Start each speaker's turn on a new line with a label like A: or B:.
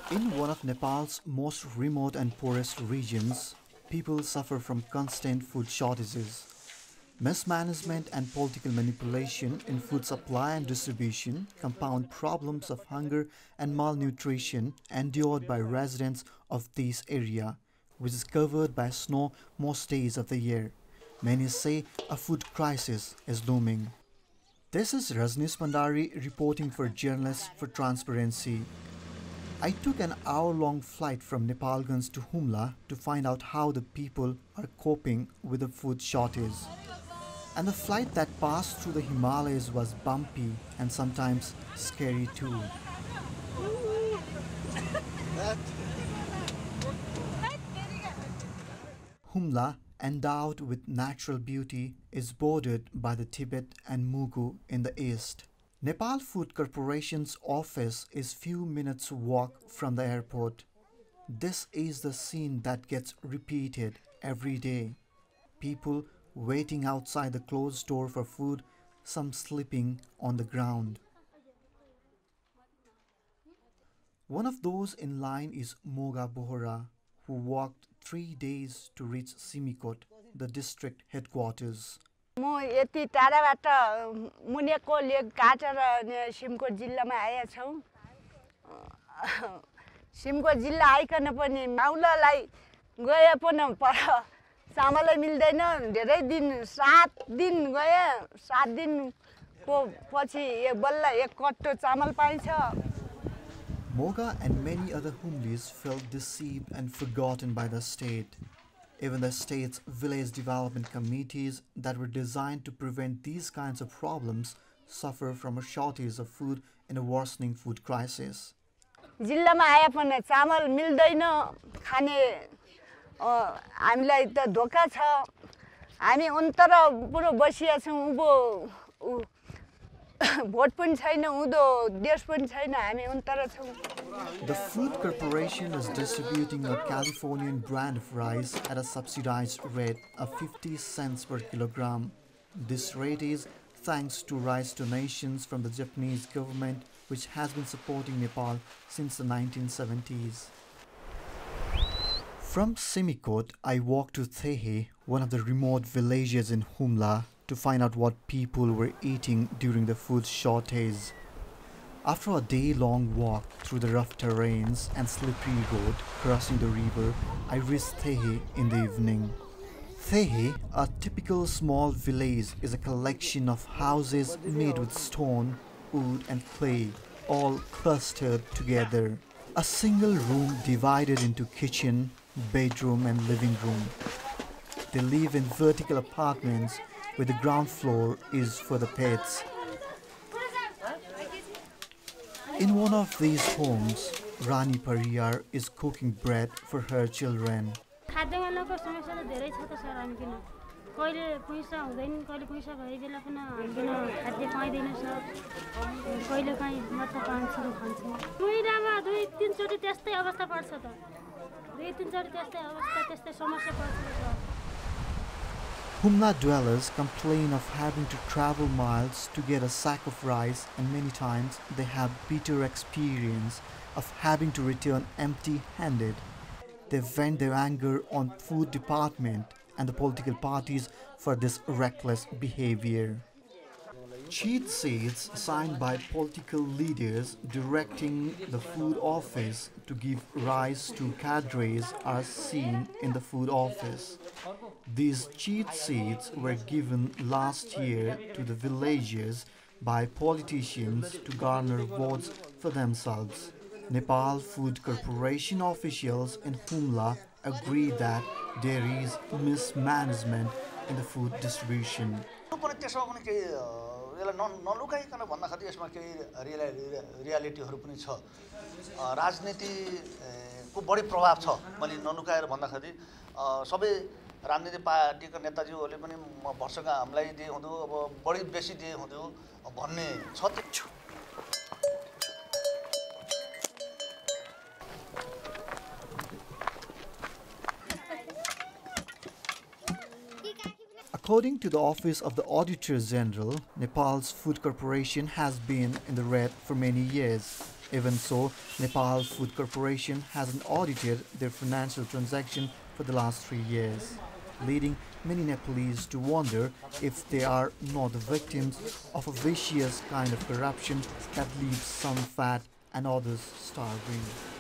A: In one of Nepal's most remote and poorest regions, people suffer from constant food shortages. Mismanagement and political manipulation in food supply and distribution compound problems of hunger and malnutrition endured by residents of this area, which is covered by snow most days of the year. Many say a food crisis is looming. This is Rajneesh Bhandari reporting for Journalists for Transparency. I took an hour-long flight from Nepalganj to Humla to find out how the people are coping with the food shortage. And the flight that passed through the Himalayas was bumpy and sometimes scary too. Humla, endowed with natural beauty, is bordered by the Tibet and Mugu in the east. Nepal Food Corporation's office is few minutes walk from the airport. This is the scene that gets repeated every day. People waiting outside the closed door for food, some sleeping on the ground. One of those in line is Moga Bohra, who walked 3 days to reach Simikot, the district headquarters.
B: म यति टाढाबाट मुनेको leg काटेर सिमकोट जिल्लामा आएका छौं सिमकोट जिल्ला icon पनि माउलालाई गए पनि पर चामलै मिल्दैन धेरै दिन 7 दिन गए 7 दिनको पछि बल्ल एक कट्टो चामल पाइन्छ.
A: Moga and many other Humlis felt deceived and forgotten by the state. Even the state's village development committees that were designed to prevent these kinds of problems suffer from a shortage of food in a worsening food crisis.
B: जिल्लामा आए पनि चामल मिल्दैन खाने हामीलाई त धोका छ हामी अन्तर पुरो बसिया छौं उबो भोट पनि छैन उदो देश पनि छैन हामी अन्तर छौं.
A: The Food Corporation is distributing a Californian brand of rice at a subsidized rate of 50 cents per kilogram. This rate is thanks to rice donations from the Japanese government, which has been supporting Nepal since the 1970s. From Simikot, I walked to Thehe, one of the remote villages in Humla, to find out what people were eating during the food shortage. After a day-long walk through the rough terrains and slippery road crossing the river, I reached Thehe in the evening. Thehe, a typical small village, is a collection of houses made with stone, wood and clay, all clustered together. A single room divided into kitchen, bedroom and living room. They live in vertical apartments where the ground floor is for the pets. In one of these homes, Rani Pariyar is cooking bread for her children. Humla dwellers complain of having to travel miles to get a sack of rice, and many times they have bitter experience of having to return empty-handed. They vent their anger on food department and the political parties for this reckless behavior. Cheat sheets signed by political leaders directing the food office to give rice to cadres are seen in the food office. These cheat sheets were given last year to the villagers by politicians to garner votes for themselves. Nepal Food Corporation officials in Humla agree that there is mismanagement in the food distribution.
C: नलुकाइकन भन्दाखेरि यसमा केही रियालिटीहरु पनि छ राजनीतिको बढी प्रभाव छ मैले नलुकाएर भन्दाखेरि सबै राजनीतिक पार्टीका नेताजीहरुले पनि वर्षका हामीलाई दिए हुँदो अब बढी बेसी दिए हुँदो भन्ने छ.
A: According to the Office of the Auditor General, Nepal's Food Corporation has been in the red for many years. Even so, Nepal Food Corporation hasn't audited their financial transaction for the last 3 years, leading many Nepalese to wonder if they are not the victims of a vicious kind of corruption that leaves some fat and others starving.